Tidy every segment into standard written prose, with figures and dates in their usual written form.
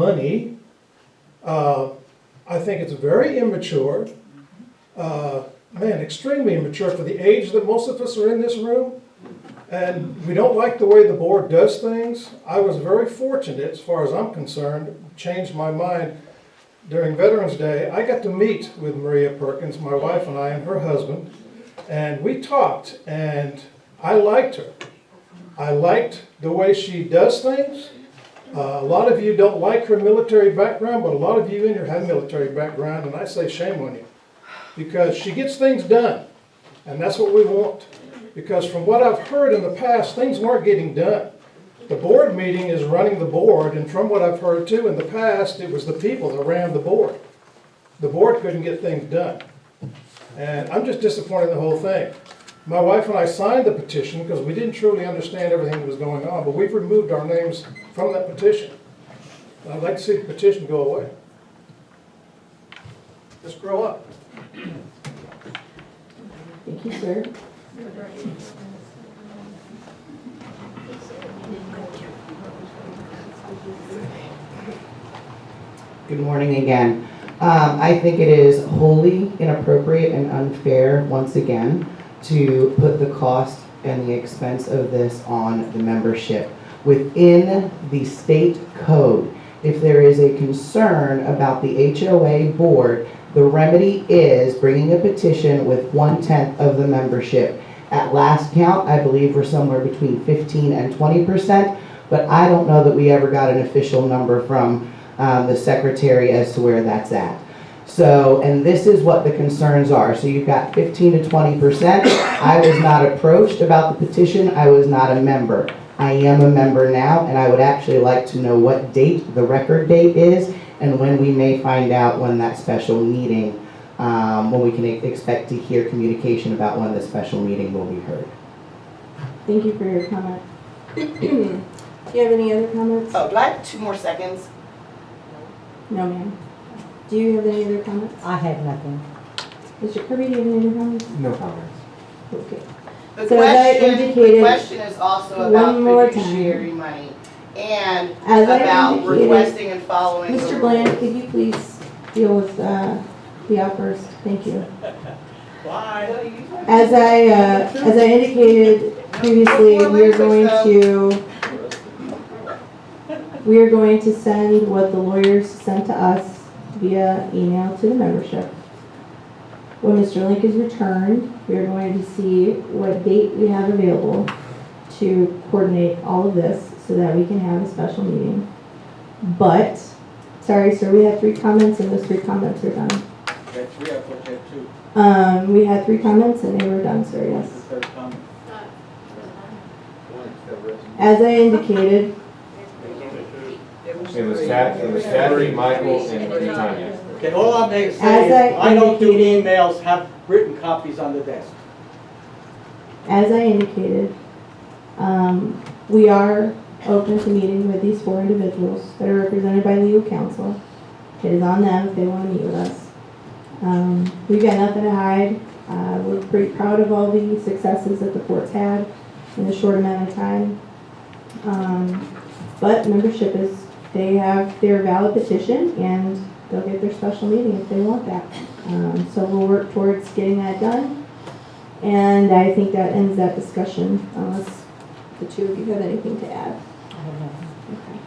money. I think it's very immature. Man, extremely immature for the age that most of us are in this room. And we don't like the way the board does things. I was very fortunate, as far as I'm concerned, changed my mind. During Veterans Day, I got to meet with Maria Perkins, my wife and I, and her husband, and we talked, and I liked her. I liked the way she does things. A lot of you don't like her military background, but a lot of you in here have military background, and I say shame on you. Because she gets things done, and that's what we want. Because from what I've heard in the past, things weren't getting done. The board meeting is running the board, and from what I've heard too, in the past, it was the people that ran the board. The board couldn't get things done. And I'm just disappointed in the whole thing. My wife and I signed the petition because we didn't truly understand everything that was going on, but we've removed our names from that petition. And I'd like to see the petition go away. Let's grow up. Thank you, sir. Good morning again. I think it is wholly inappropriate and unfair, once again, to put the cost and the expense of this on the membership. Within the state code, if there is a concern about the HOA board, the remedy is bringing a petition with 1/10 of the membership. At last count, I believe we're somewhere between 15 and 20%, but I don't know that we ever got an official number from the secretary as to where that's at. So, and this is what the concerns are. So you've got 15 to 20%. I was not approached about the petition. I was not a member. I am a member now, and I would actually like to know what date the record date is and when we may find out when that special meeting, when we can expect to hear communication about when the special meeting will be heard. Thank you for your comment. Do you have any other comments? Oh, do I have 2 more seconds? No, ma'am. Do you have any other comments? I have nothing. Mr. Kirby, do you have any other comments? No comments. Okay. The So as I question, indicated, the question is also one about more fiduciary money and As I about indicated, requesting and following the Mr. rules. Bland, could you please deal with the outburst? Thank you. As I indicated previously, we are going to send what the lawyers sent to us via email to the membership. When Mr. Link is returned, we are going to see what date we have available to coordinate all of this so that we can have a special meeting. But, sorry, sir, we had 3 comments and those 3 comments are done. Okay, 3, I thought you had 2. We had 3 comments and they were done, sir, What's yes. the third comment? As I indicated, It was Kathy, Michael, and Tanya. Okay, all I'm saying is, As I I don't do indicated- emails, have written copies on the desk. as I indicated, we are open to meeting with these 4 individuals that are represented by legal counsel. It is on them if they want to meet with us. We've got nothing to hide. We're pretty proud of all the successes that the court's had in a short amount of time. But membership is, they have their valid petition and they'll get their special meeting if they want that. So we'll work towards getting that done. And I think that ends that discussion unless the 2 of you have anything to add. I have nothing. Okay.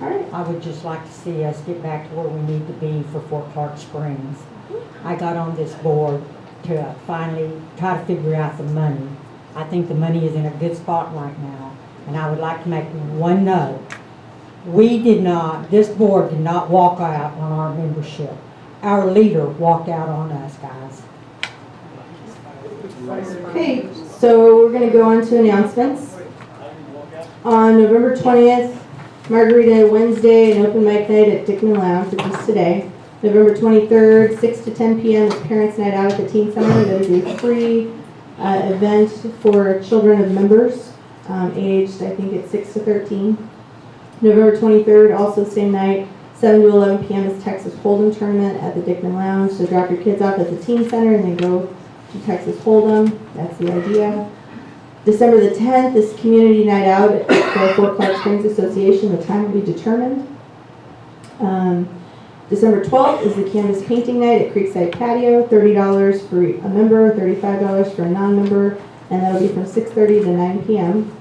All right. I would just like to see us get back to where we need to be for Fort Clark Springs. I got on this board to finally try to figure out the money. I think the money is in a good spot right now. And I would like to make one note. This board did not walk out on our membership. Our leader walked out on us, guys. Okay, so we're going to go on to announcements. On November 20th, Margarita Wednesday and open mic night at Dickman Lounge, which is today. November 23rd, 6 to 10 p.m. is Parents Night Out at the Teen Center. That is a free event for children of members, aged, I think it's 6 to 13. November 23rd, also same night, 7 to 11 p.m. is Texas Hold'em Tournament at the Dickman Lounge. So drop your kids off at the Teen Center and then go to Texas Hold'em. That's the idea. December the 10th is Community Night Out for Fort Clark Springs Association. The time will be determined. December 12th is the canvas painting night at Creekside Patio, $30 for a member, $35 for a non-member, and that'll be from 6:30 to 9 p.m.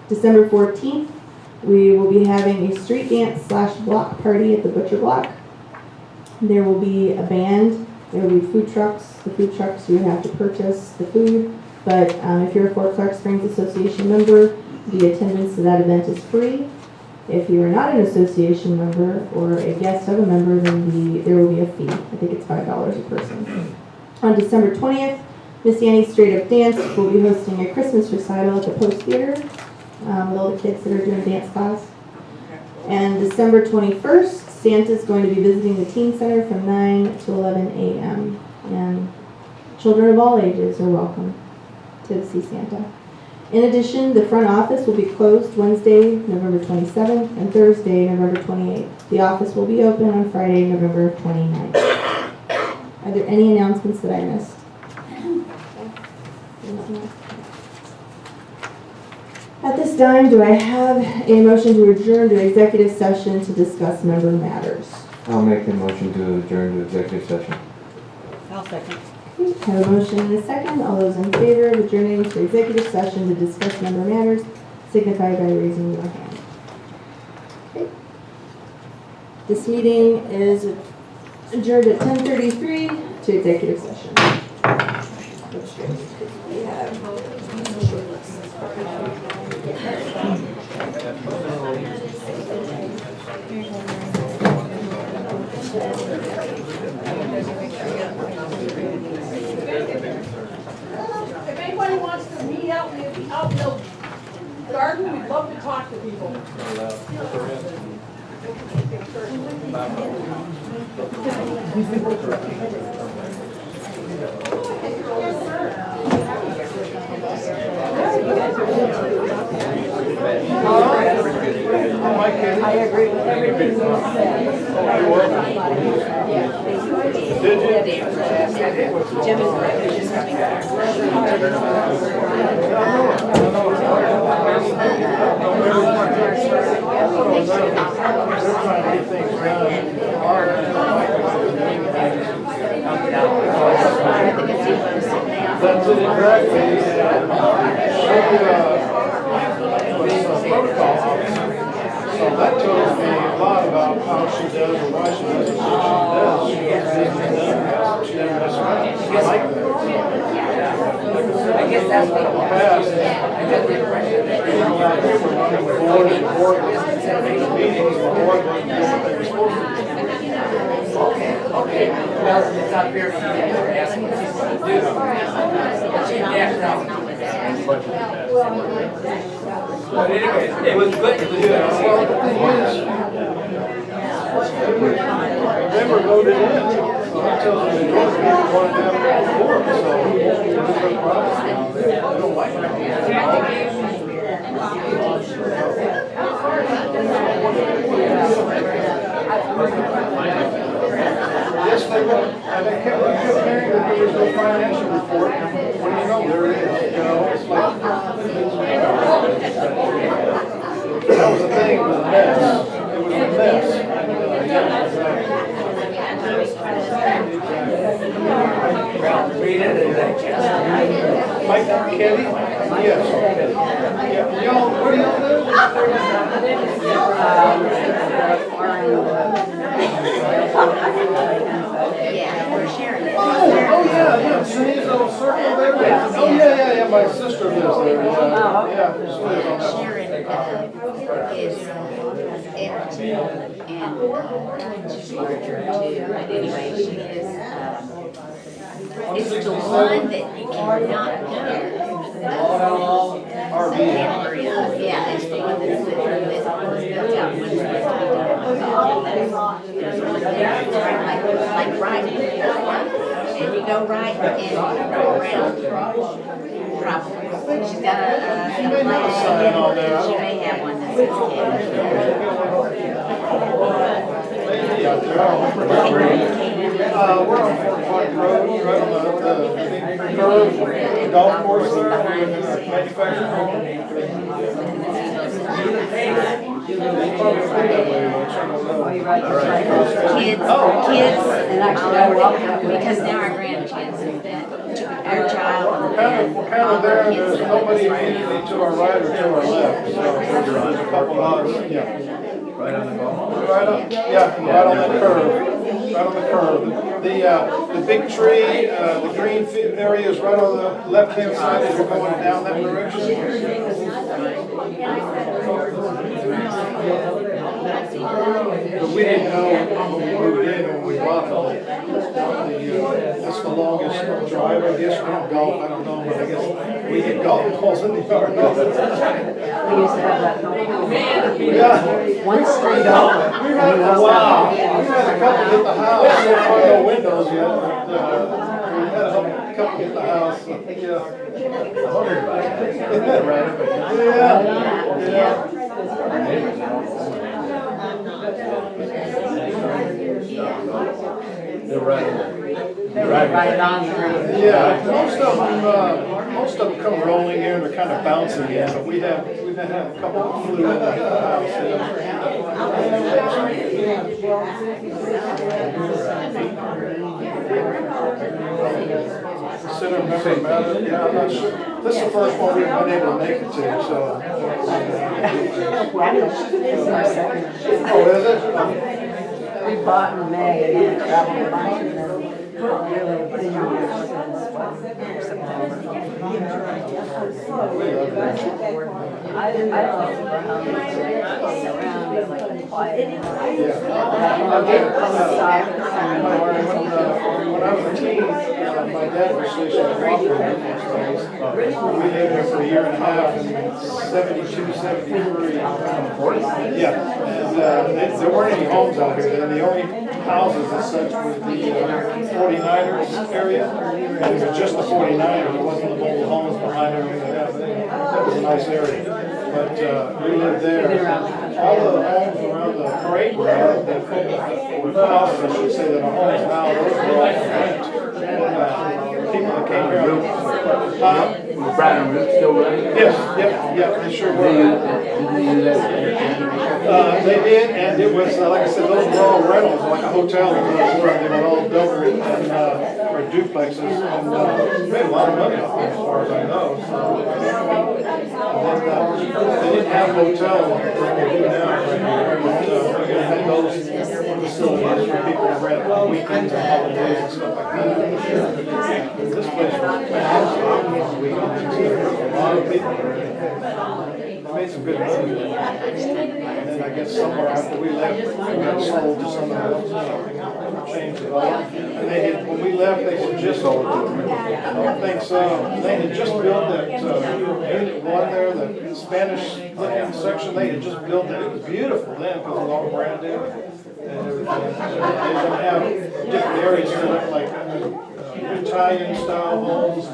December 14th, we will be having a street dance / block party at the Butcher Block. There will be a band, there will be food trucks. The food trucks, you would have to purchase the food, but if you're a Fort Clark Springs Association member, the attendance to that event is free. If you are not an association member or a guest of a member, then there will be a fee. I think it's $5 a person. On December 20th, Miss Annie's Straight Up Dance will be hosting a Christmas recital at the Post Theater with all the kids that are doing dance class. And December 21st, Santa's going to be visiting the Teen Center from 9 to 11 a.m. And children of all ages are welcome to see Santa. In addition, the front office will be closed Wednesday, November 27th, and Thursday, November 28th. The office will be open on Friday, November 29th. Are there any announcements that I missed? At this time, do I have a motion to adjourn to executive session to discuss member matters? I'll make the motion to adjourn to executive session. I'll second. Have a motion and a second. All those in favor of adjourning to executive session to discuss member matters, signify by raising your hand. Okay. This meeting is adjourned at 10:33 to executive session. We have If anybody wants to meet out in the garden, we'd love to talk to people. I agree with everything you said. Jim is right. Just coming back. That's it exactly. So that tells me a lot about how she does or why she does what she does. She doesn't mess around. I like that. I guess that's what the past. I got the impression that we were running with board and board meetings, the board wasn't doing what they were supposed to do. Okay. Well, it's not fair to you that you're asking us to do. Yeah, no. But anyways, it was good. It was good. Well, the thing is, Denver voted in. So that tells me that most people want to have it on board. So there's no problem. They don't like it. Yes, they will. And they kept hearing that there was no financial report. What do you know? There it is. You know, it's like, that was the thing, it was a mess. It was a mess. Read it and digest. Mike, Kelly? Yes. Yeah. Y'all, where do y'all live? Yeah, we're sharing it. Oh, yeah. Sunny's little circle there. Oh, yeah. My sister lives there. Yeah. She lives on that. Sharon is empty and she's larger too. But anyway, she is, it's the one that you cannot hear. Yeah, it's the one that's built out when it's built out. Like right here, and you go right and you go around. Probably. She's got a flag. She may have one that says We're on Fort Clark Road, right on the curve, the golf course there, manufacturing. Because now our grandkids have been, our child We're and kind all of there, our and kids. there's nobody immediately to our right or to our left, so there's a couple lots, yeah. Right on the ball. Right on, yeah, right on that curve, right on the curve. The big tree, the green area is right on the left-hand side as you're going down that direction. But we didn't know when we moved in and when we bought it. That's the longest drive, I guess. We don't golf, I don't know, but I guess we get golf balls in the yard all the time. We used to have that. Yeah. One street Wow. We had a couple hit the house. So far, no windows yet, but we had a couple hit the house. Yeah. I wondered about that. Right up against. Yeah. They're right on there. Right on the road. Yeah, most of them come rolling in, they're kind of bouncing in, but we've had a couple that flew in and hit the house. Consider remember about it, yeah, I'm not sure. This is the first one we've been able to make it to, so. Oh, is it? We bought in May and then traveled a bunch and then really been here since September. I love the houses around like quiet. When I was a teen, my dad was stationed in Washington. We lived there for a year and a half in 72, 73. Yeah, and there weren't any homes out here. And the only houses as such was the 49ers area. And it was just the 49ers. It wasn't the mobile homes behind everything else. That was a nice area. But we lived there. All the homes around the parade ground, the houses, I should say, that are homes now, those were all rent. People that came here. Was Brian Root still running? Yes, yep, they sure were. Did they use that entertainment? They did, and it was, like I said, those were all rentals, like a hotel, they were all built or duplexes, and made a lot of money off them, as far as I know. So, they didn't have hotels like they do now, right here, but they had those facilities for people to rent on weekends and holidays and stuff like that. This place was fantastic on weekends. A lot of people made some good money. And then I guess somewhere after we left, we got sold to someone else. Changed it all. And they had, when we left, they had just sold it. I don't think so. They had just built that Unit 1 there, the Spanish looking section. They had just built that. It was beautiful then because it was all brand new and everything. They don't have different areas set up like Italian style homes,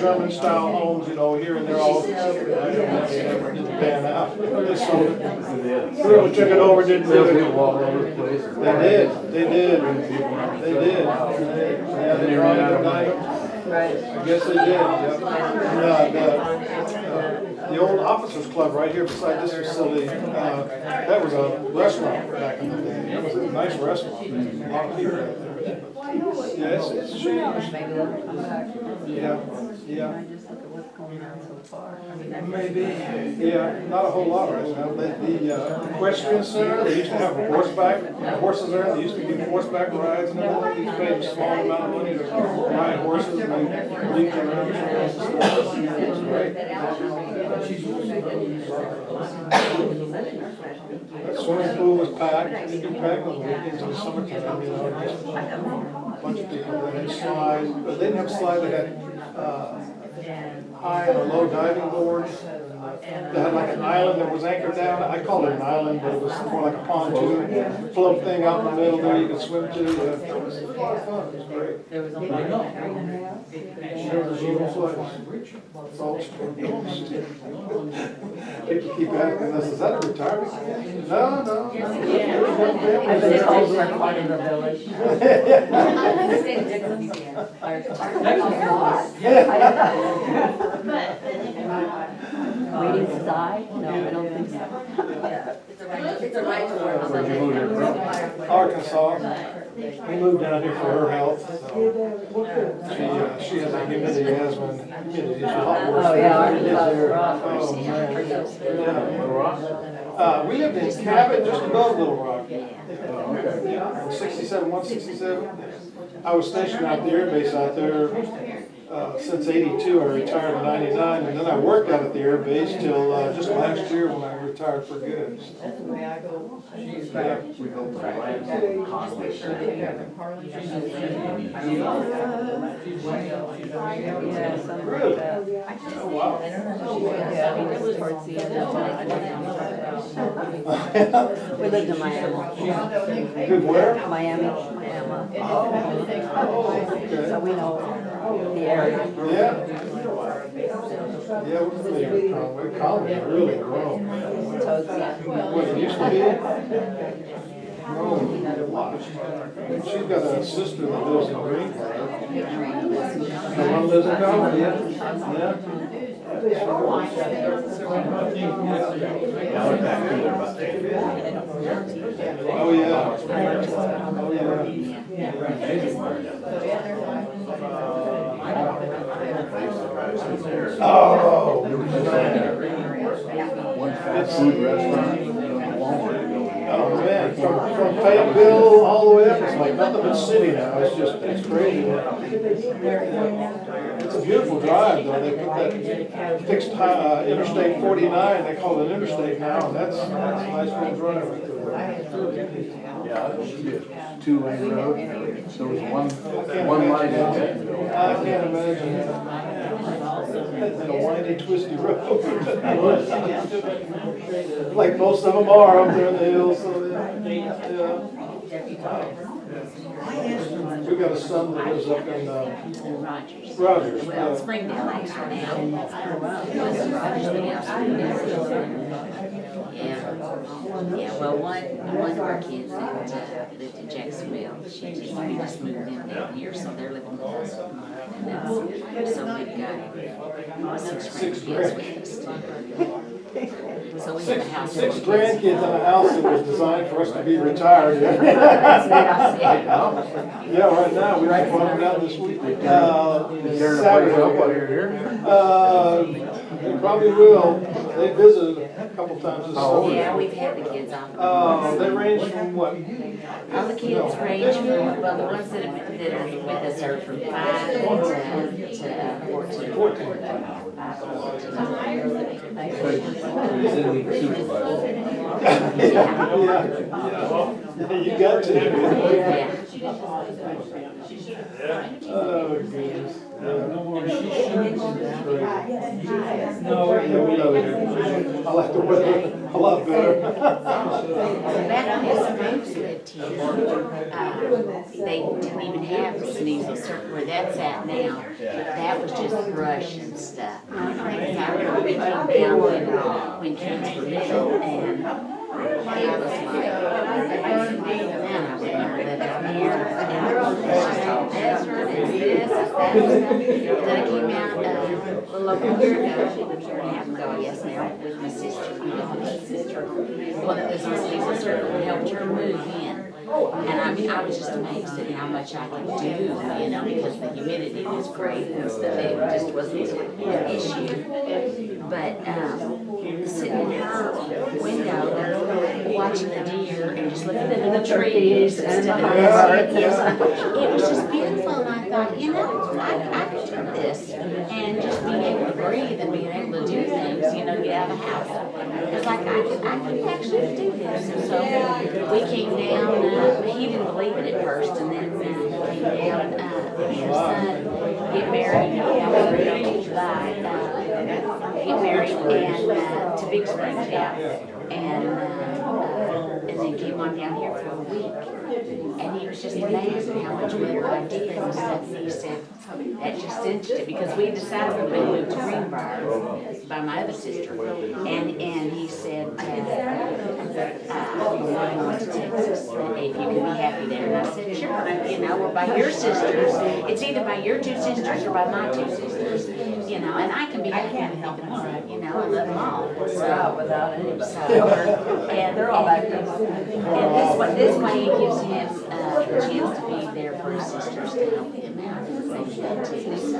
German style homes, you know, here and there all. I don't know if they ever did pan out. They sold it. Whoever took it over didn't do it. Walk all over the place. They did. Yeah, they ran out of money. Right. I guess they did, the old officers club right here beside this facility, that was a restaurant back in the day. It was a nice restaurant. A lot of people out there. Yeah, it's changed. Yeah. Maybe, yeah, not a whole lot right now. The equestrian center, they used to have horses there. They used to give horseback rides and everything. You paid a small amount of money to ride horses and lead them around the trails and stuff. It was great. That swimming pool was packed. It was packed on the weekends in the summertime, you know. Just a bunch of people that had slides. But they didn't have slides. They had high and low diving boards. They had like an island that was anchored down. I called it an island, but it was more like a pontoon float thing out in the middle there you could swim to. It was a lot of fun. It was great. There was a evil place. Folks, people keep asking us, is that a retirement? No. I've been told we're part of the village. Waiting to die? No, I don't think so. Where'd you move here from? Arkansas. We moved down here for her health. So she has a humidity asthma. And humidity is a lot worse. Oh, yeah, than it is Arkansas is there. rough. Oh, man. Yeah. Little Rock? We lived in Cabot, just above Little Rock. Oh, okay. 67, 167. I was stationed out the air base out there since '82. I retired in '99, and then I worked out at the air base till just last year when I retired for good. Yeah. We built the land constantly. Yeah, something like Really? that. Oh, wow. Yeah, we lived towards the end of We lived in Miami. Good where? Miami. So we know the area. Yeah. Yeah, we're familiar with Conway. Conway really grown. What it used to be? Grown a lot. She's got a sister that lives in Greenville. The one lives in Conway, yeah? Yeah. I went back through there about 10 years. Oh, yeah. Oh, yeah. Oh. One fast food restaurant, Walmart. Oh, man, from Fayetteville all the way up, it's like nothing but city now, it's crazy. It's a beautiful drive, though, they put that fixed Interstate 49, they call it interstate now, and that's a nice little drive right there. Yeah, it used to be a two-lane road. There was one light exit. I can't imagine that. And a windy, twisty road. Like most of them are up there in the hills, so yeah. We've got a son that lives up in Rogers. Rogers. Well, Springdale actually now. Yeah, well, one of our kids that lived in Jacksonville, we just moved in down here, so they're living with us. And that's, so we've got six grandkids with us. So we have a house. Six grandkids in a house that was designed for us to be retired. That's nice, yeah. Yeah, right now, we just brought them down this week. Tearing the place up while you're here? They probably will. They visited a couple times this summer. Yeah, we've had the kids off. They range from what? All the kids range from, well, the ones that are with us are from 5 to 14. 14. Yeah, you got to. Yeah. Oh, goodness. No, yeah, we love it here. I like the weather a lot better. Back when his folks lived here, they didn't even have the sneezing circle where that's at now. That was just brush and stuff. And I remember we came down when kids were little, and it was like, man, I would never live out here. And desert, it's this, it's that. Then I came out a little over a year and a half ago, I guess now, with my sister. My sister, well, that was my sister's circle, and helped her move in. And I mean, I was just amazed at how much I could do, you know, because the humidity was great and stuff. It just wasn't an issue. But sitting in her window, watching the deer and just looking into the trees and stuff. It was just beautiful, and I thought, you know, I could do this, and just being able to breathe and being able to do things, you know, get out of the house. It's like I could actually do this. And so we came down. He didn't believe it at first, and then came down. Her son get married. Get married and to Big Springs, yeah. And then came on down here for a week, and he was just amazed at how much better I did and stuff. And he said that just cinched it, because we decided we were going to move to Greenbrier by my other sister, and he said we're going to Texas if you can be happy there. And I said sure, you know, we're by your sisters. It's either by your two sisters or by my two sisters. you know, and I can be happy with either one, you know, I love them all, so. Without anybody. And They're all back there. and this way it gives him, a chance to be there for his sisters to help him out at the same time too, so.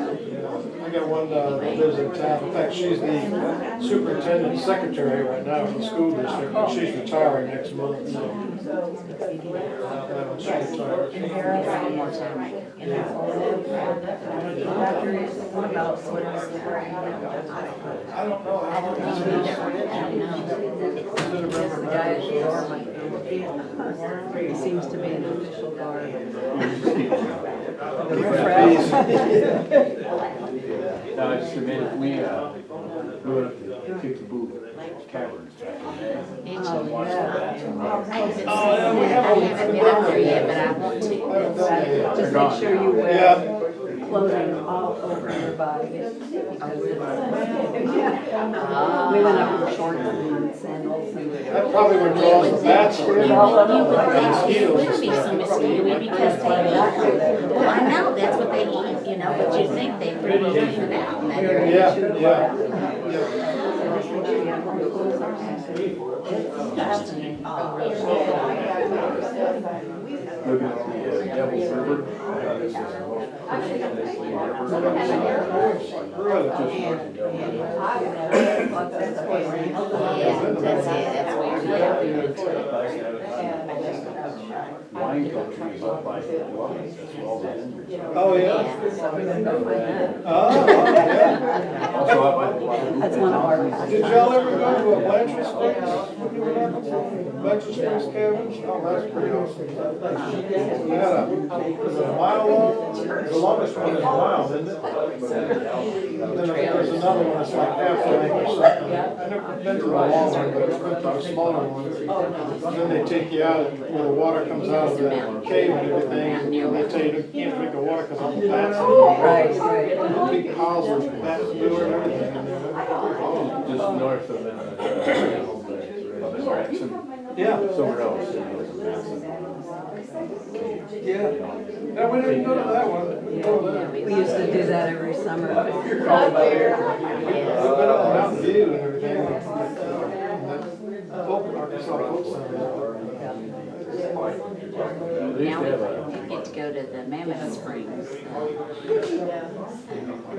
I got one that lives in town. In fact, she's the superintendent secretary right now for the school district, but she's retiring next month, so. When she retires. One more time. What about I don't know. I don't know either, I don't know. the guy at the door? He seems to be an official guard. The riffraff. No, I just admitted, we went up to Kickapoo Caverns back in the day. Did So I you? watched that. yeah, we I haven't been up there yet, but I want to. Just make sure you wear Yeah. clothing all over your body. Because we went up in shorts and sandals. That probably would draw some bats You for would him. think it would be so mosquito-y because they eat. Well, I know, that's what they eat, you know, but you'd think they'd pretty well clean it out in that area. Yeah, yeah. Looking at the Devil's River. This is Yeah, that's it, that's where you're at. wine country is up by the lines, that's where all the vineyards are. Oh, yeah. Yeah. Oh, yeah. Also up by the. That's one of our. Did y'all ever go to a Blanchard Springs when you were in Arkansas? Blanchard Springs cabins? Oh, that's pretty awesome. We had was it a mile long? The longest one is a mile, isn't it? And then there's another one that's like half an acre or something. I've never been to the long one, but I've been to the smaller ones. And then they take you out where the water comes out of the cave and everything. And they tell you you can't drink the water because all the bats. Right, right. Big piles of bat manure and everything in there. Just north of Jackson. Yeah. Somewhere else. Yeah. No, we didn't go to that one. We didn't go there. We used to do that every summer. We've been up Mountain View and everything. Arkansas Folk Center. Now we get to go to the Mammoth Springs,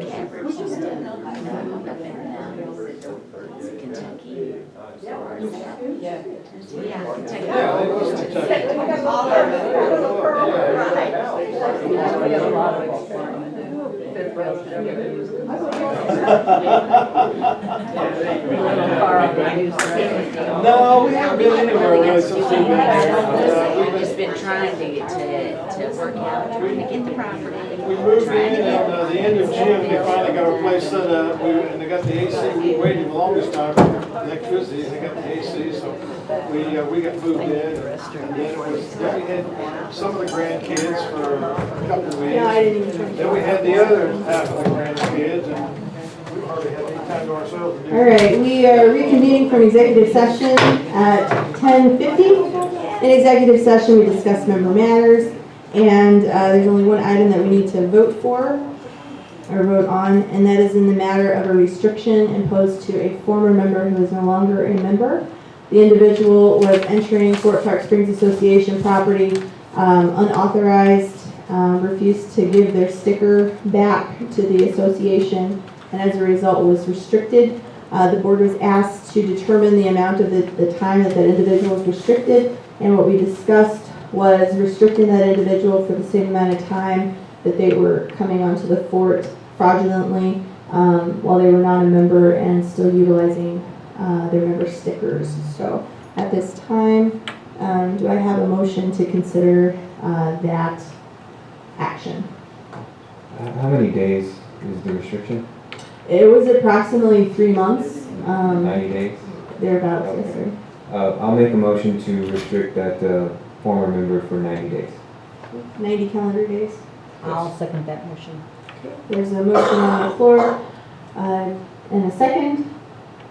caverns and stuff, up in Kentucky. Yeah, Kentucky. Yeah, it was Kentucky. We have a lot of exploring to do. Fifth grade never used it. We live on far off the use of. No, we haven't been anywhere really since we've been I've there. just been trying to get to work out, trying to get the property. We moved in at the end of June, we finally got our place set up, and they got the AC, we waited the longest time for electricity, they got the AC, so we got moved in. And then it was, then we had some of the grandkids for a couple of weeks. No, I didn't even. Then we had the other half of the grandkids, and we hardly had any time to ourselves. to do All right, we are reconvening from executive session at 10:50. In executive session, we discussed member matters, and there's only one item that we need to vote for, or vote on, and that is in the matter of a restriction imposed to a former member who is no longer a member. The individual was entering Fort Clark Springs Association property unauthorized, refused to give their sticker back to the association, and as a result was restricted. The board was asked to determine the amount of the time that individual was restricted, and what we discussed was restricting that individual for the same amount of time that they were coming onto the fort fraudulently while they were not a member and still utilizing their member stickers. So at this time, do I have a motion to consider that action? How many days is the restriction? It was approximately 3 months, 90 days? thereabouts, yes, sir. I'll make a motion to restrict that former member for 90 days. 90 calendar days. I'll second that motion. There's a motion on the floor and a second.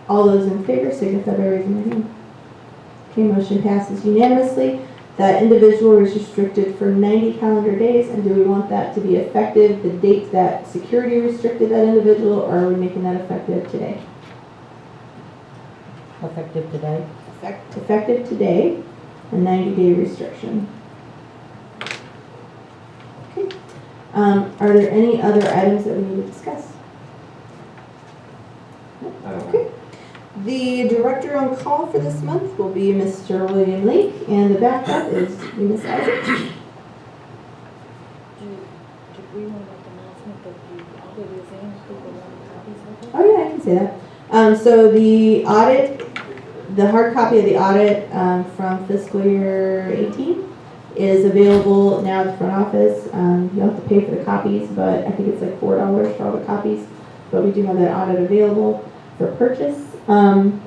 All those in favor signify by raising their hand. Okay, motion passes unanimously. That individual is restricted for 90 calendar days, and do we want that to be effective the date that security restricted that individual, or are we making that effective today? Effective today. Effective today, a 90-day restriction. Okay. Are there any other items that we need to discuss? I don't know. Okay. The director on call for this month will be Mr. William Lake, and the backup is Miss Isaac. Did we want to make an announcement that the audit is in, people want copies of it? Oh yeah, I can say that. So the audit, the hard copy of the audit from fiscal year 18 is available now at the front office. You have to pay for the copies, but I think it's like $4 for all the copies. But we do have that audit available for purchase. In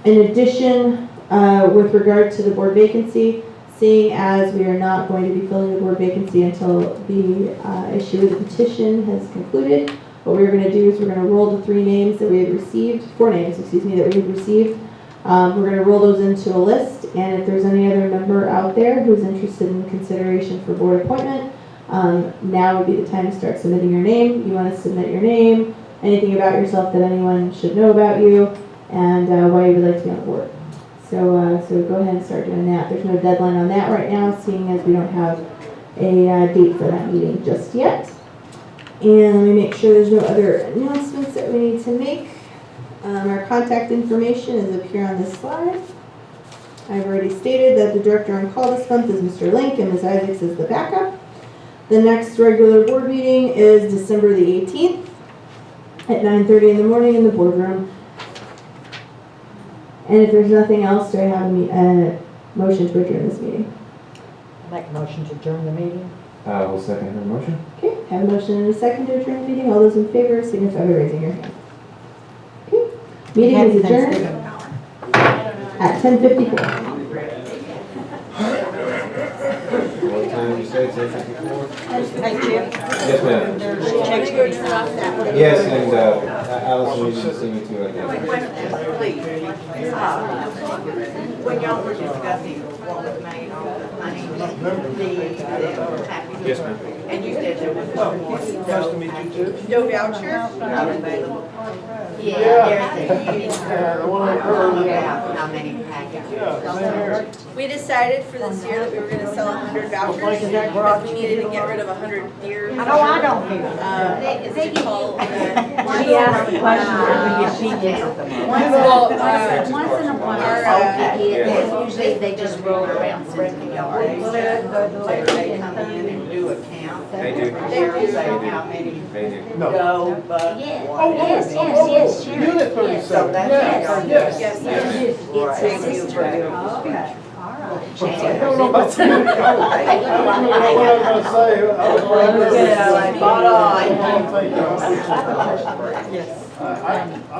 addition, with regard to the board vacancy, seeing as we are not going to be filling the board vacancy until the issue of the petition has concluded, what we're going to do is we're going to roll the 4 names that we had received. We're going to roll those into a list, and if there's any other member out there who's interested in consideration for board appointment, now would be the time to start submitting your name. You want to submit your name, anything about yourself that anyone should know about you, and why you would like to be on the board. So go ahead and start doing that. There's no deadline on that right now, seeing as we don't have a date for that meeting just yet. And let me make sure there's no other announcements that we need to make. Our contact information is up here on this slide. I've already stated that the director on call this month is Mr. Link, and Ms. Isaacs is the backup. The next regular board meeting is December the 18th at 9:30 in the morning in the boardroom. And if there's nothing else, do I have a motion to adjourn this meeting? Make a motion to adjourn the meeting. We'll second her motion. Okay, have a motion and a second to adjourn the meeting. All those in favor signify by raising your hand. Okay, meeting is adjourned at 10:54. What time did you say, 10:54? Hey, Jim, Yes, ma'am. there's checks for you. Yes, and Allison, you should see me too, I think. Please, when y'all were discussing what was made on the money, Yes, ma'am. and you said there was no voucher, not available. Yeah, there's a huge about how many packages. We decided for this year that we were gonna sell 100 vouchers because we needed to get rid of 100 deer. I know I don't hear. They give Call, you. She asked a question, we get she Well, Once in a while, usually they just roll around in the yard. They come in and do a count. They do. Say how many They do. go, but Yes, whatever. yes, Sharon. Unit Yes. 37. So that's Yes, how yes. yes, It's his Thank you for sister. beautiful speech. Sharon. I don't know what I'm gonna say. I was right there. Spot on. Yes. I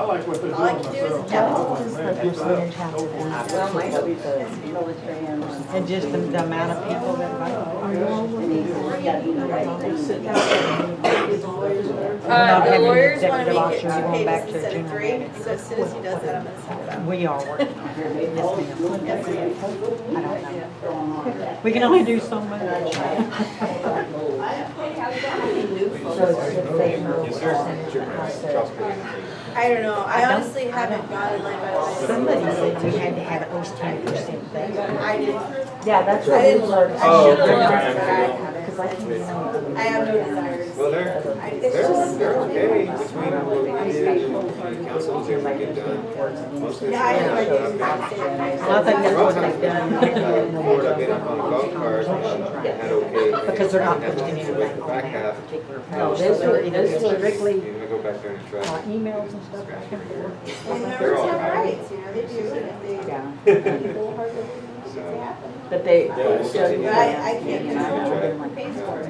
like what they're doing all I can do is myself. tell. Well, maybe the military and just the amount of people that The lawyers wanna Executive make it officer, 2 you going pages back to instead of junior 3, high. so as soon as he does that, I'm gonna send it out. We are working on it. Yes, ma'am. I don't know. We can only do so much. I don't know, I honestly haven't gone line by line. Somebody said we had to have at least 10%. I didn't, Yeah, that's I didn't look, I Oh, should've okay. looked, but I haven't. I have no desire to see Well, it. It's they're just, okay between what we did and the council was able to get done. Most of the yeah, I have no idea time, what I'm saying. Well, I think that's what they've done. Board, I've been up on the golf cart, had okay. Because they're not Had to putting it in with the back half. No, this was strictly You know, go back there and try. emails and stuff back and forth. And members They're all have right. rights, you know, they do, and if they, people hard living, things happen. But they, Yeah, we'll But continue. I can't control who pays for it.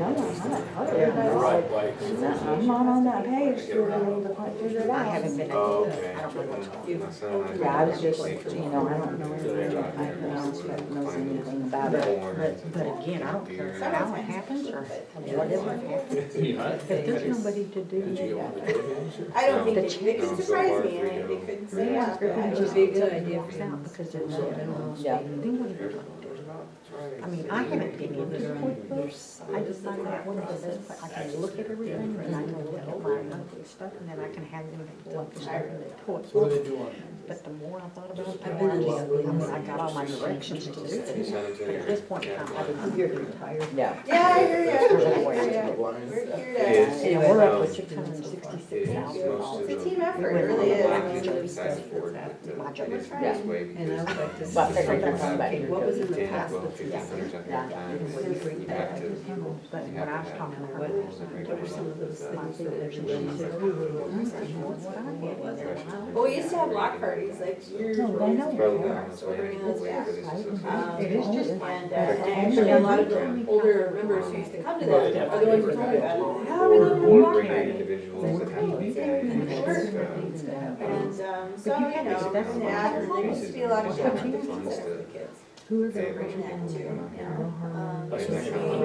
I'm not on that page, so we need to figure it I out. haven't been. Oh, okay. I don't know what's going on. My son, Yeah, I was just, you know, I don't know anything, I don't know anything about it. But again, I don't care how it happens or whatever happens. If there's nobody to do that. I don't think they could surprise me, and they couldn't say, yeah, but I It just would be a good idea. Because there's no, Yeah. then what are you gonna do? I mean, I haven't been in this point, I just find out what it says, but I can look at everything, and I can look at my monthly stuff, and then I can have them dump the stuff in the toilet. What do they do on But the more I thought about it, the more I mean, I got all my directions to do it. But at this point in time, I'm retired. Yeah. Yeah, I hear ya. We're here Yes. And we're up to $666,000. to, it's a team effort, it really is. My job. Yeah. And I would like to But see, they're come back. what was in the 10, past 12, that's 15 hundreds out there Yeah. times. When you bring You back, have to, But you when I have was to talking to have her, rules and what are some of those regulations. things that you Well, we used to have block parties, like years No, they know. Probably not much So we're bringing those back. for this association. It is just. And actually, a lot of the older members who used to come to that are the ones who told me about it. How are we going to Or block bring in party? individuals that have to be there. And, so, But you you have know, to- that's and there used to be a lot of Pieces kids of funds for to the kids. Whoever. pay Bring that too, you know. Like There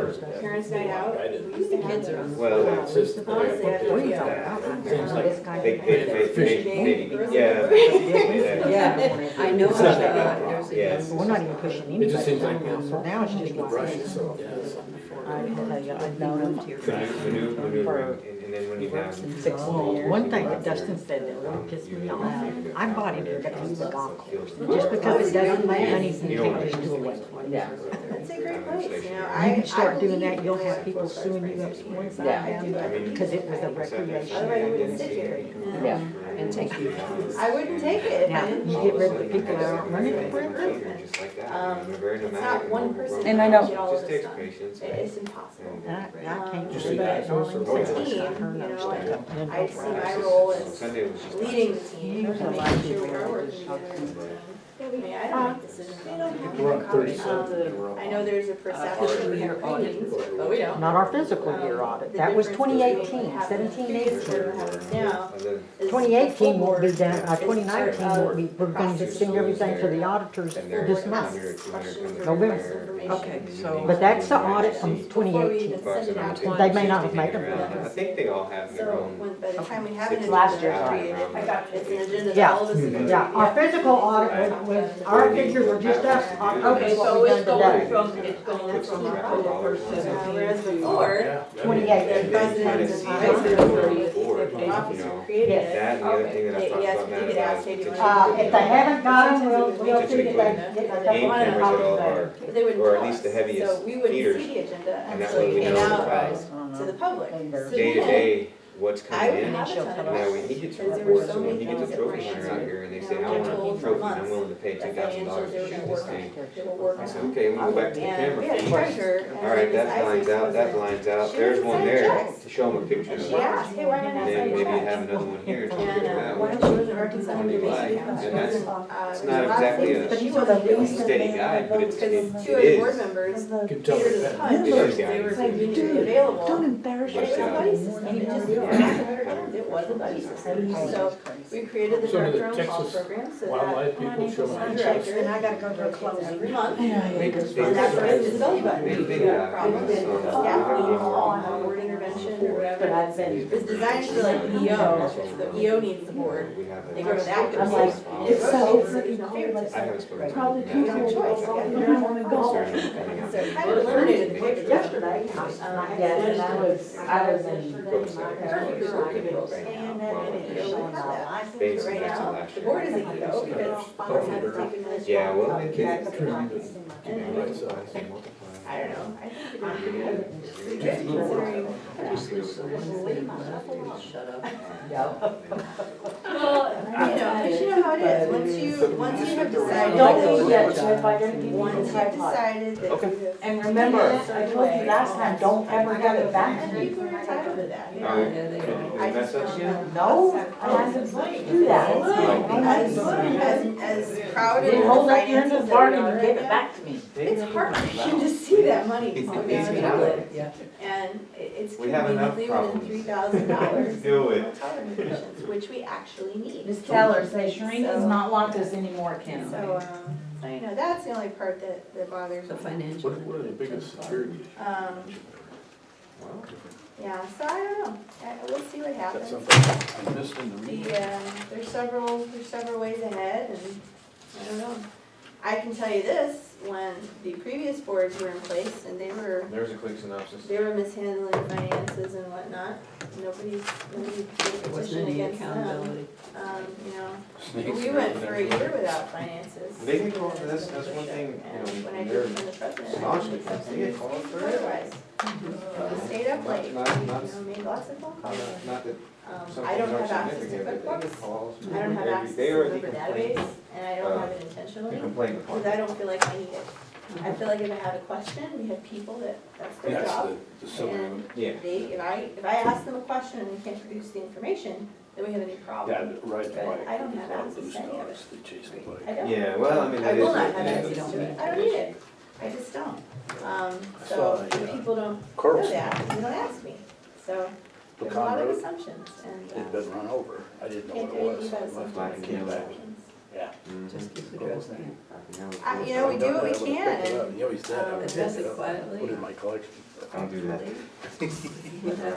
used to be parents' night out, we used to have Kids are those. Well, it's just, Honestly, I feel Things like Yeah, I know, there's a. Yes. We're not even pushing anybody. It just seems like now, so now it's just like. brushes, so. I can tell you, I've known them maneuvering, and then when you have. 6 years. One thing that Dustin said that really pissed me off, I bought him here because he's a golf course. Just because it doesn't make money, you can't just do away with it. Yeah. That's a great place, you know, You can start doing that, you'll believe have people suing you up one side Yeah. and down the other, because it was a recreation. Otherwise, we wouldn't sit here. Yeah. And take you. I wouldn't take it if I Now, didn't. you get rid of the people that aren't running for it. Just like that, they're very It's dramatic. not one person And I who know. can get all of Just this takes done. patience. It's impossible. And I can't Just believe see that. that. Darlene The said team, it's not her you no know, stuff. and I see my role as Sunday was just. leading the team, There's a and lot of making sure we people are that working just together. I mean, I don't make decisions on that. We're on 37 in a row. I know there's a perception we have trainings, but we don't. Not our physical year audit, that was 2018, 17, 18. Now, is 2018 won't be the done, board is 2019 part won't be, we're going to send everything to the auditors And there's this 100 month. or 200 coming in November. there. Okay, so. But that's the audit from Before we 2018. even send it out to They may not have Hanging made them. around. I think they all have their So own. when, by the time we have an agenda Last year's created, it's an agenda that Yeah. all of us agree. Yeah, our physical audit was, our figures were just us. Okay, so it's going from, it's Puts going some from $200 October in. Whereas before, Yeah. 28. the presidents and Kind of vice see presidents going of forward, the you office know. who created Yes. it. That and the other thing that I They- talked yes, about we now could about ask, hey, do you is want If they haven't got them, we'll Potentially see if they put get game a cameras at all our, But they wouldn't or tell at least the us. heaviest So we wouldn't feeders. see the agenda And that until way it we came know out about to the public. So day to then, day, what's I coming would in. have a ton of Now, when questions, he gets a because there were report, so so when many he gets a things that trophy were hunter out answered. here and they You say, know, I we want were a told for trophy and I'm months willing to pay that $2,000 financials, to they were shoot gonna this work on, thing. they were working I said, on. okay, we go back to the And camera we had a feed. treasurer, and All right, then that this lines ISIS out, that wasn't- lines out. she There's doesn't one sign there checks. to show him a picture And of she it. asked, hey, why am I And not then signing maybe checks? have another one here to And, figure that why one. don't you live in Arkansas and do Why? basic And accounts? that's- It's not exactly a but she wasn't doing steady guide, but because it two of the board is. members Can tell catered to the the punch, It is they were guidance. conveniently available. Don't embarrass And it was a yourself. buddy system, it just, it was a buddy system, so we created the So do the director on call Texas program, so that wildlife people show our up? director, And I gotta go to a rotates closing. every month. Big And that person is belly button. Big thing Yeah, about it problems is, with um, staff you need know, on board intervention or But whatever. I've been. It's designed for like the EO, if the EO needs the board, we have they a. go to that. I'm like, It so rotates it's in like, favoritism. I haven't spoken to Probably him. You have a choice, you have to learn more than golf. So it kind of eliminated the favoritism. yesterday, yes, and I was in. Perfect for working groups. And then it didn't really have that. So right now, the board is a EO because boards haven't taken this. Yeah, well, job. they can. And Right size and multiply. I don't know, I think you're doing pretty good. Pretty good considering. Well, you know how it is, once you have decided. Don't forget to invite everybody to Once the you've tripod. decided that you have. And remember, I told you last time, don't ever give it back to me. People are entitled to that, you Oh, know. did I you mess just up don't yet? know. No, I haven't do that. As proud of You the hold up your end finances of the that we bargain are and right give it now, back to me. it's heartbreaking to see that money come down the toilet. Yeah. And it's We have enough conveniently within problems. $3,000 Do it. television stations, which we actually need. Just tell her, say Shereen does not want this anymore, Kim. So, so you know, that's the only part that bothers The me. financial. What are the biggest security issues? Yeah, so I don't know, we'll see what Is that happens. something I missed in the reading? There's several ways ahead, and I don't know. I can tell you this, when the previous boards were in place and they were There's a quick synopsis. mishandling finances and whatnot. Nobody did a petition against them. You know, we went for a year without finances. They get called for this, that's one thing, And you know, when I they're did from the president, I staunchly, didn't accept they get called for it. otherwise. We stayed up late, made lots of phone calls. Not that some I don't things have aren't access to significant, but they QuickBooks. get calls. I don't have every access day to or the they member complain. database, and I don't have it intentionally, They complain because upon I don't feel like I need it. I feel like if I had a question, we have people that's their job. And Yeah. if I ask them a question and they can't produce the information, then we have a new problem. right. But I don't have access to any of it. I don't. Yeah, well, I mean, I that will is. not have that is- access to it. I don't need it. I just don't. So if people don't know that, they don't ask me. So there's a lot of assumptions and It'd been run over. I didn't know can't what do it anything was. about I left it assumptions. and came back. Yeah. Just keep addressing it. You know, we do what we can and, You know, he's dead. I would've Address picked it up, quietly. Put it in my collection. I'll do that.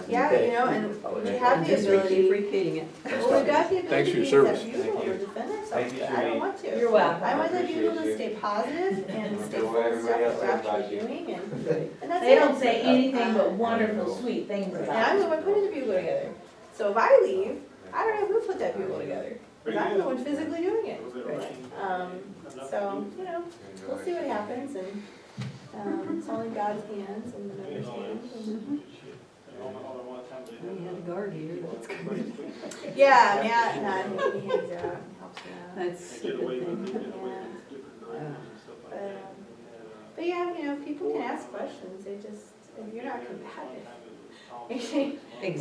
yeah, you know, and we have the Just keep ability, repeating it. well, we've got the Thanks for ability your to service. accept people or defend Thank ourselves, you, but I don't Shirley. want to. You're welcome. I want the people to Appreciate stay positive and stay Don't full let of stuff everybody that we're else about actually you. doing and that's They it. don't say anything but wonderful, sweet things And about I'm it. the one putting the bugle together. So if I leave, I don't know who put that bugle together, because I'm the one physically doing it. So, you know, we'll see what happens and, it's all in God's hands and the members' hands. and- We had a guard here, that's good. Yeah, Matt, he hangs out and helps me out. That's a good thing. Yeah. But yeah, you know, people can ask questions, they just, if you're not combative.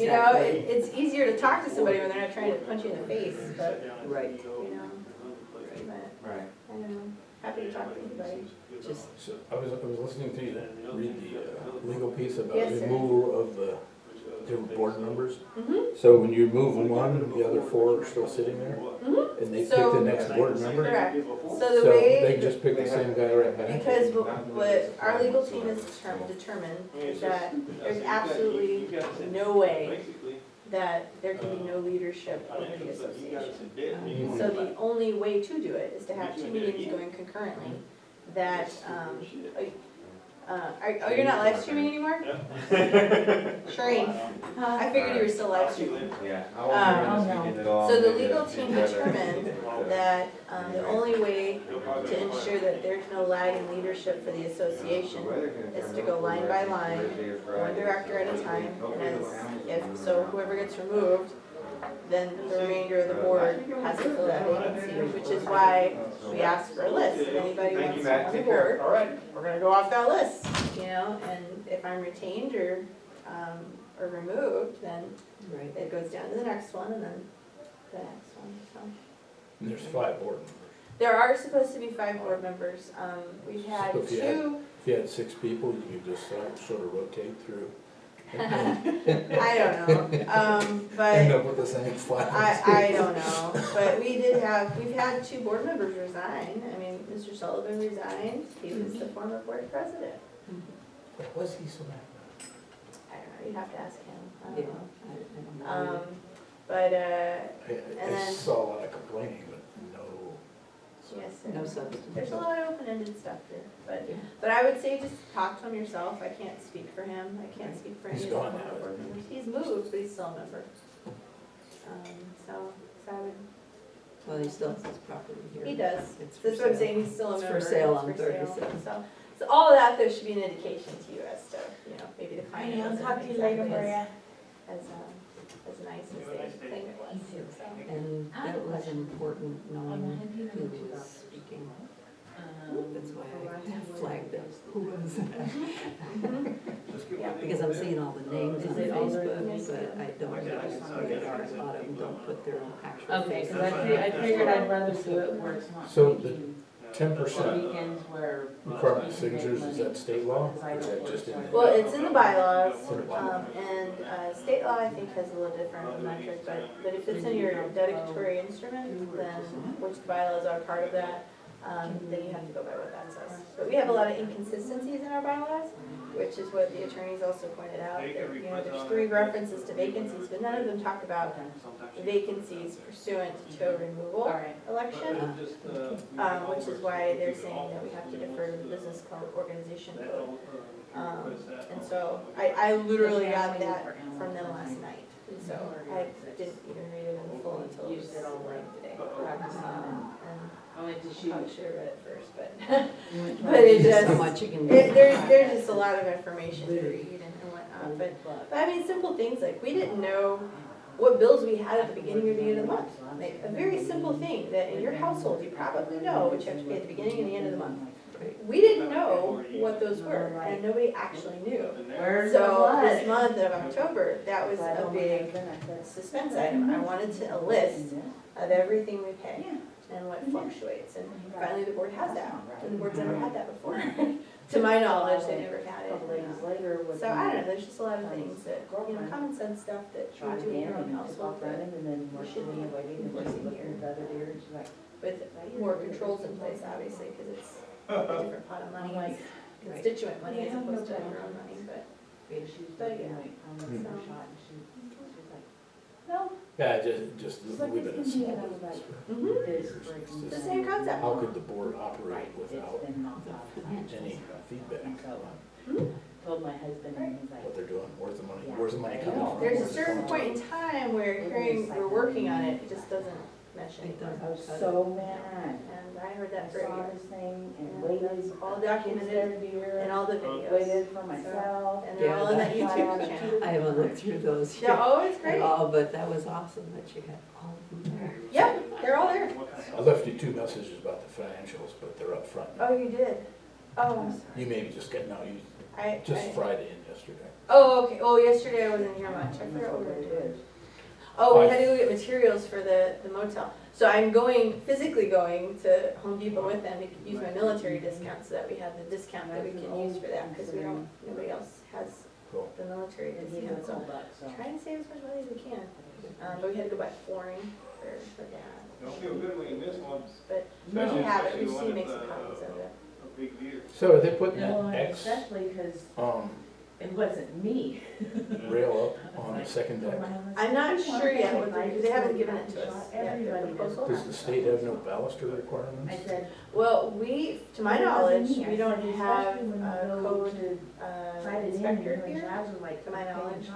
You know, it's easier to talk to somebody when they're not trying to punch you in the face, but, Right. you know, but, Right. I don't know, happy to talk to anybody. Just, So I was listening to you read the legal piece about Yes, sir. removal of the different board members. Mm-hmm. So when you remove one, the other four are still sitting there? Mm-hmm. And they pick So- the next board member? Correct. So So the way. they just pick the same guy right back? Because what our legal team has determined is that there's absolutely no way that there can be no leadership over the association. So the only way to do it is to have two meetings going concurrently that, oh, you're not live streaming anymore? Shereen, I figured you were still live streaming. Yeah. I wasn't really speaking at all. So the legal team determined that the only way to ensure that there's no lag in leadership for the association is to go line by line, one director at a time, and so whoever gets removed, then the remainder of the board has to fill that vacancy, which is why we asked for a list. If anybody Thank wants you, to Matt. on the Take care. board, All right. we're gonna go off that list, you know, and if I'm retained or removed, then right. it goes down to the next one and then the next one, so. And there's 5 board members. There are supposed to be 5 board members. We've had So if you had- 2, If you had 6 people, you could just sort of rotate through. I don't know, End but up with the same 5. I don't know. But we've had 2 board members resign. I mean, Mr. Sullivan resigned, he was the former board president. What was he so mad I don't know, you'd have to ask him, I Yeah, don't know. I don't know. But, about? And I then- saw a lot of complaining, but no. yes, No sir. substance. There's a lot of open-ended stuff here, but I would say just talk to him yourself. I can't speak for him. I can't speak for any He's of the gone former now, board members. He's moved, but he's still a member. So I would, Well, he still has his property here. he does. It's for That's what I'm sale. saying, he's still a It's member. for sale It's on for sale. 37. So all of that, there should be an indication to you as to, you know, maybe the client I'll wasn't talk to you later, exactly Maria. as nice as they think it was, so. And that was important knowing who was speaking. That's why I flagged it. Who was that? Yeah. Because I'm seeing all the names on Facebook, but I don't know who they are. A lot of them don't put their actual Okay, faces. because I figured I'd rather do it where it's not. So the making 10% weekends where. requirement of signatures, is that state law? Or is that just in? Well, it's in the bylaws, and state law, I think, has a little different metric, but if it's in your dedicatory instrument, then, which the bylaws are part of that, then you have to go by what that says. But we have a lot of inconsistencies in our bylaws, which is what the attorneys also pointed out, that, there's 3 references to vacancies, but none of them talk about vacancies pursuant to a removal election, which is why they're saying that we have to defer to the business code, organization code. And so I literally got that from them last night, and so I didn't even read it in full until it was late today. And I probably should have read it first, but it just, So much you can do. there's just a lot of information to read and whatnot, but I mean, simple things like, we didn't know what bills we had at the beginning or the end of the month. Like, a very simple thing that in your household, you probably know what you have to pay at the beginning and the end of the month. We didn't know what those were, and nobody actually knew. So this month of October, that was a big suspense item. I wanted a list of everything we pay and what fluctuates, and finally the board has that, and the board's never had that before. To my knowledge, they never had it. So I don't know, there's just a lot of things that, common sense stuff that you do in your own household that you should be enforcing here. With more controls in place, obviously, because it's a different pot of money, constituent money as opposed to your own money, but Yeah, just leave it as small business. It's the same concept. How could the board operate without any feedback on Told my husband, and he's like, what they're doing? Where's the money coming from? There's a certain point in time where we're working on it, it just doesn't mesh anymore. I was so mad. And I heard that for Saw a year. this thing and And waited. that's all documented and all the videos. Waited for myself. And they're all in that YouTube channel. I haven't looked through those They're yet always at great. all, but that was awesome that you had all of them there. Yep, they're all there. I left you 2 messages about the financials, but they're up front. Oh, you did? Oh, I'm sorry. You maybe just got, no, you I just Friday and yesterday. Oh, okay. Oh, yesterday I wasn't here much. I forgot what we were doing. Oh, we had to go get materials for the motel. So I'm physically going to Home Depot with them to use my military discount so that we have the discount that we can use for that, because nobody else has Cool. the military discount. So trying to save as much money as we can. But we had to go buy flooring for that. Don't feel good when you miss one. But we have it. We just need to make some copies of it. So are they putting No, that X especially because um, it wasn't me. rail up on the second deck? I'm not sure yet what they haven't given it to us yet, the proposal. Does the state have no baluster I requirements? said, Well, to my knowledge, we don't have especially when a you go code to fight it in, inspector and here, jobs are like to my knowledge.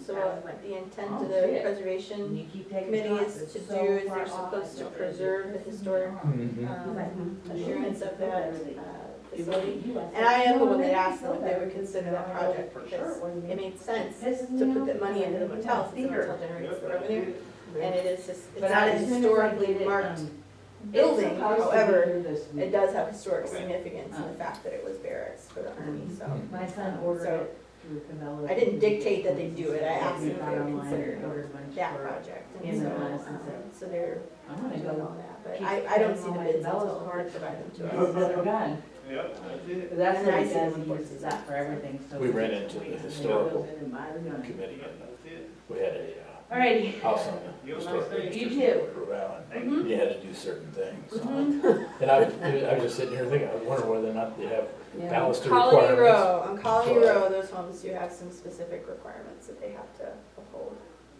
So I was like, the intent oh, of the shit. preservation and you keep taking committee shots, is it's to so do is far they're off, supposed to I know, preserve the historic Mhm. assurance of that It facility. wasn't you. I And said, I am the "No, one that I asked them if didn't they know would that." consider that project, For sure, because it wasn't it me. made sense Pisses to me put off that money into the because motel, I since the fear. motel generates the revenue. And it is just, it's But not a as soon as I historically did it, marked it's building, supposed to be however, here this week. it does have historic significance in the fact that it was barracks for the army, so. My son ordered So, it through Cabela's. I didn't dictate that they do it, I asked them if Got they would online, consider ordered a bunch that for project, and him so, and us, and said, so they're I'm gonna doing go. all that, but keep I don't see putting the all my bids Cabela's until they cards provide them to With us. another gun. Yep, that's it. But that's And what I he see does, them he before uses it's that for everything, so. We ran into the historical Alrighty, committee and we had a house on the historic You district too. of Rhode Island. Mhm. You had to do certain things. Mhm. And I was just sitting here thinking, I wonder whether or not they have Yeah. baluster Colony requirements. Row, on Colony Row, those homes do have some specific requirements that they have to uphold,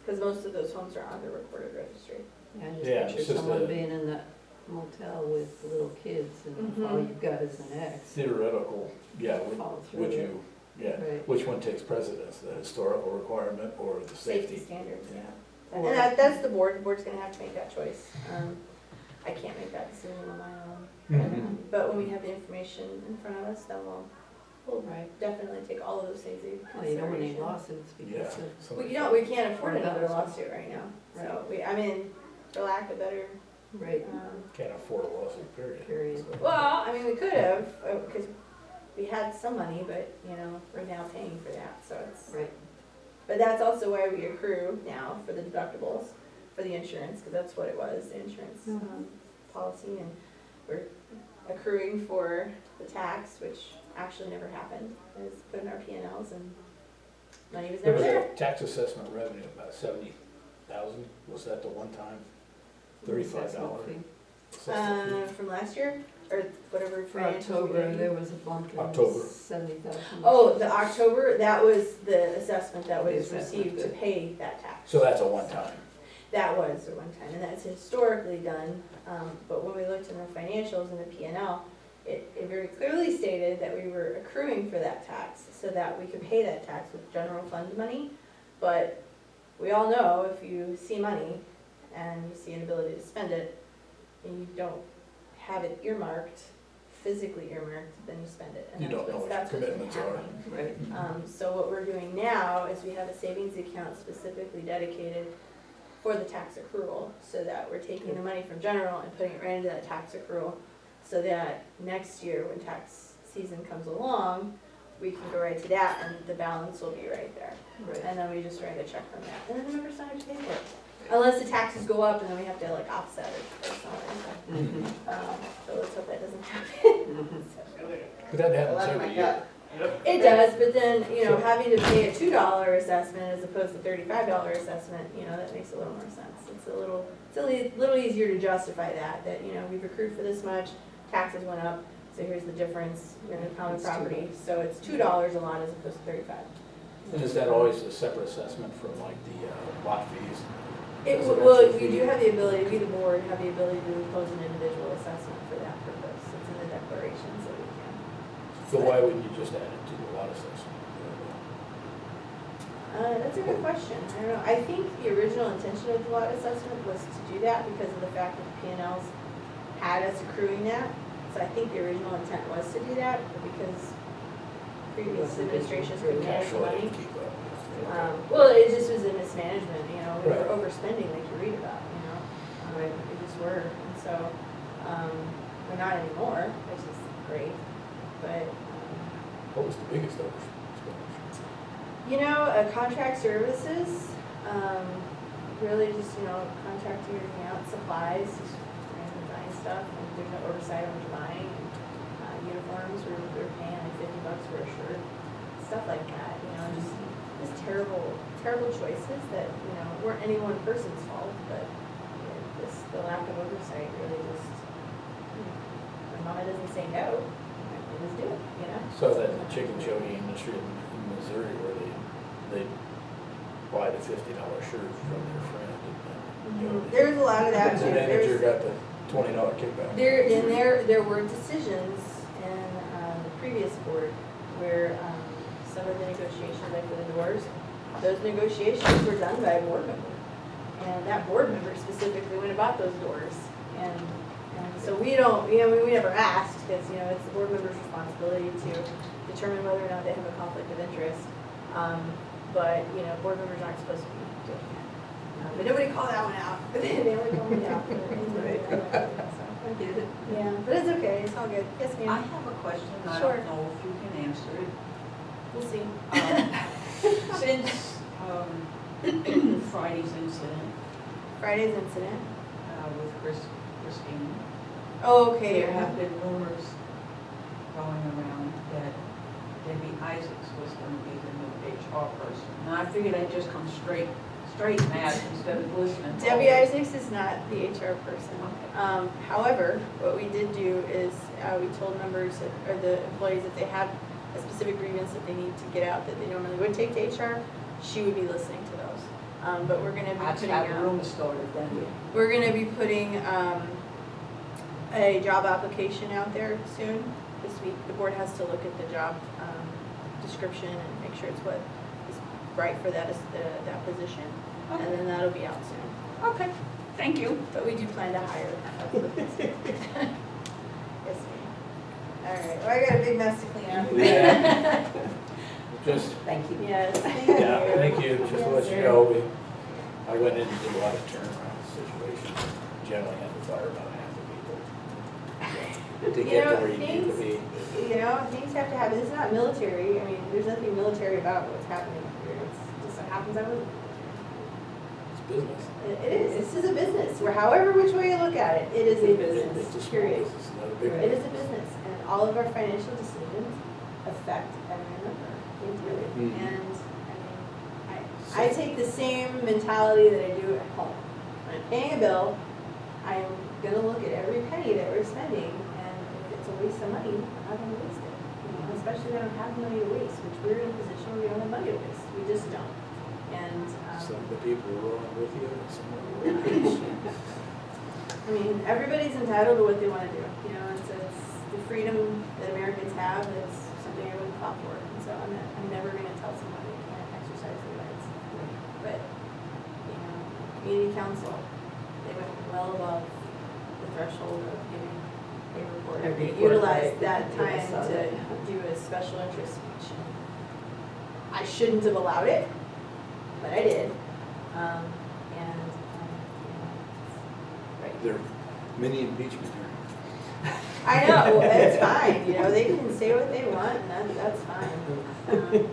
because most of those homes are on the recorded registry. Yeah, I just Yeah, it's picture just someone a- being in that motel with little kids and Mhm. all you've got is an X. Theoretical, yeah, Follow would through you, yeah, Right. which one takes precedence, the historical requirement or the Safety safety? standards, yeah. Or- And that's the board's gonna have to make that choice. I can't make that decision on my own. Mhm. But when we have the information in front of us, then we'll Right. definitely take all of those things into Well, you don't want any consideration. lawsuits Yeah. because of, We we can't afford another lawsuit right now, so Right. for lack of better, right, Can't afford a lawsuit, period. period. well, we could have, because we had some money, but, we're now paying for that, so it's. Right. But that's also why we accrue now for the deductibles, for the insurance, because that's what it was, the insurance policy, and we're accruing for the tax, which actually never happened. It was put in our P&Ls and money was There never was there. a tax assessment revenue about 70,000, was that the one time $35? From last year, or whatever For financials we October, gave. there was a bump in October. 70,000. Oh, the October, that was the assessment that The was assessment, received to good. pay that tax. So that's a one-time. That was a one-time, and that's historically done, but when we looked in the financials and the P&L, it very clearly stated that we were accruing for that tax, so that we could pay that tax with general fund money. But we all know, if you see money, and you see an ability to spend it, and you don't have it earmarked, physically earmarked, then you spend it. And You don't know what your that's what's been commitments are. happening. Right. So what we're doing now is we have a savings account specifically dedicated for the tax accrual, so that we're taking the money from general and putting it right into that tax accrual, so that next year, when tax season comes along, we can go right to that, and the balance will be right there. Right. And then we just write a check from that, and then the members don't have to pay for it. Unless the taxes go up, and then we have to like offset it or something. Mhm. So let's hope that doesn't happen. But that happens every year. It does, but then, you know, having to pay a $2 assessment as opposed to $35 assessment, you know, that makes a little more sense. It's a little easier to justify that, you know, we've accrued for this much, taxes went up, so here's the difference in the common It's property. $2. So it's $2 a lot as opposed to 35. And is that always a separate assessment from like the lot fees? Well, we do have the ability, we the board have the ability to impose an individual assessment for that purpose. It's in the declaration, so we can. So why wouldn't you just add it to the lot assessment? That's a good question. I don't know. I think the original intention of the lot assessment was to do that because of the fact that the P&Ls had us accruing that. So I think the original intent was to do that, but because previous administrations couldn't Cash manage the flow money. didn't keep up. Well, it just was a mismanagement, you know, we were Right. overspending like you read about, you know. We just were, and so, we're not anymore, which is great, but, What was the biggest expenditure? you know, contract services, really just, you know, contracting everything out, supplies, just random buying stuff, and there's no oversight on what you're buying. Uniforms, we're paying like $50 for a shirt, stuff like that, you know, just terrible choices that, you know, weren't any one person's fault, but you know, the lack of oversight really just, when mama doesn't say no, we just do it, you know? So that the chicken chody industry in Missouri where they buy the $50 shirt from their friend and, you know, There's a lot of that the too. manager There's, got the $20 kickback. there were decisions in the previous board where some of the negotiations, like for the doors, those negotiations were done by a board member. And that board member specifically went about those doors. And so we don't, you know, we never asked because, you know, it's the board member's responsibility to determine whether or not they have a conflict of interest. But, you know, board members aren't supposed to be doing that. But nobody called that one out. They only called me out. I get it. Yeah, but it's okay, it's all good. Yes, I ma'am, have a question, I Sure. don't know if you can answer it. we'll see. Since Friday's incident Friday's incident. with Christine, Oh, okay. there have been rumors going around that Debbie Isaacs was going to be the new HR person. And I figured I'd just come straight and ask instead of listening. to all Debbie this. Isaacs is not the HR person. However, what we did do is, we told members or the employees that they have a specific grievance that they need to get out that they normally would take to HR, she would be listening to those. But we're gonna be That's putting how the out, rumor started then. we're gonna be putting, a job application out there soon this week. The board has to look at the job, description and make sure it's what is right for that position. And then that'll be out soon. Okay, thank you. But we do plan to hire. Yes, ma'am. All right, well, I got a big mess to clean up. Yeah. Just, Thank you. Yes, thank you. yeah, thank you. Just to let Yes, you sir. know, I went in and did a lot of turnaround situations. Generally had to fire about half the people to You get to know, where you need to be. You know, things have to happen. It's not military. I mean, there's nothing military about what's happening here. It's just what happens out with It's business. it is. This is a business. Where however which way you look at it, it is a It's a business, small period. business, not a big It is one. a business, and all of our financial decisions affect every member. They do. Mhm. And, I mean, I take the same mentality that I do at home. When I'm paying a bill, I'm gonna look at every penny that we're spending, and if waste some money, I'm not gonna waste it. You know, especially when I don't have money to waste, which we're in a position where we don't have money to waste, we just don't. And, Some of the people were on with you, and some of them were. I mean, everybody's entitled to what they wanna do, you know, it's the freedom that Americans have, it's something I would fought for. And so I'm never gonna tell someone they can't exercise their rights. But, you know, community council, they went well above the threshold of giving a report. A They report, utilized right. that Yeah, I time saw to that. do a special interest speech. I shouldn't have allowed it, but I did. You know, right. There are many impeachment hearings. I know, it's fine, you know, they can say what they want, and that's fine.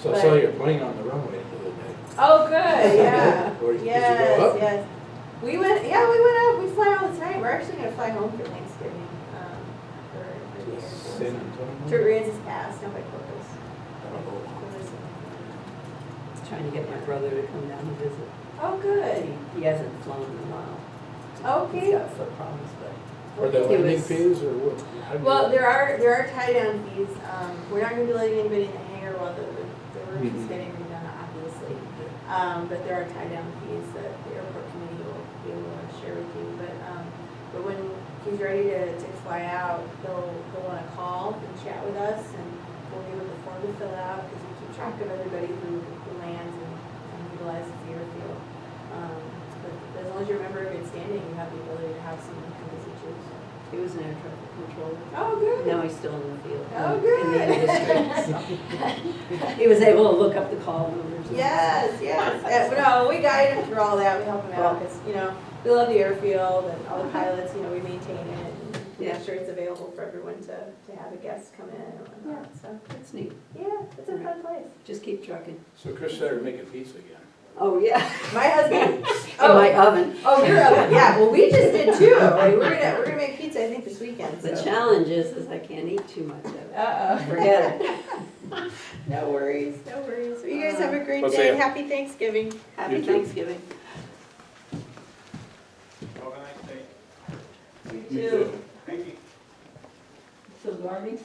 So I saw your plane on the runway the other day. Oh, good, yeah. Where- did you Yes, go up? yes. We went up, we fly all the time, we're actually gonna fly home for Thanksgiving, for the San Antonio? To Riaz's Pass, down by Corpus. Oh. Trying to get my brother to come down and visit. Oh, good. He hasn't flown in a while. Okay. He's got foot problems, but. Are there It landing was- fees or what? How do you- Well, there are tie-down fees, we're not gonna be letting anybody in the hangar while the roof is getting redone, obviously. But there are tie-down fees that the airport committee will be able to share with you, but when he's ready to fly out, he'll wanna call and chat with us, and we'll give him the form to fill out, because we keep track of everybody who lands and utilizes the airfield. But as long as you're a member of good standing, you have the ability to have someone come visit you, so. He was an air traffic controller. Oh, good. Now he's still in the field. Oh, In the industry. So. He was able to look up the call numbers. and Yes, stuff. yes. No, we guide him through all that, we help him out, because, you know, we love the airfield and all the pilots, you know, we maintain it and Yeah. make sure it's available for everyone to have a guest come in and whatnot, so. That's neat. Yeah, it's a fun place. Just keep trucking. So Chris started making pizza again. Oh, yeah. My husband. In my oven. Oh, your oven, yeah, well, we just did too. Like, we're gonna make pizza, I think, this weekend, so. The challenge is I can't eat too much of it. Uh-oh. Forget it. No worries, no worries. Well, you guys have a great We'll see day, ya. happy Thanksgiving. Happy You too. Thanksgiving. You too. Thank you. So, Garvey?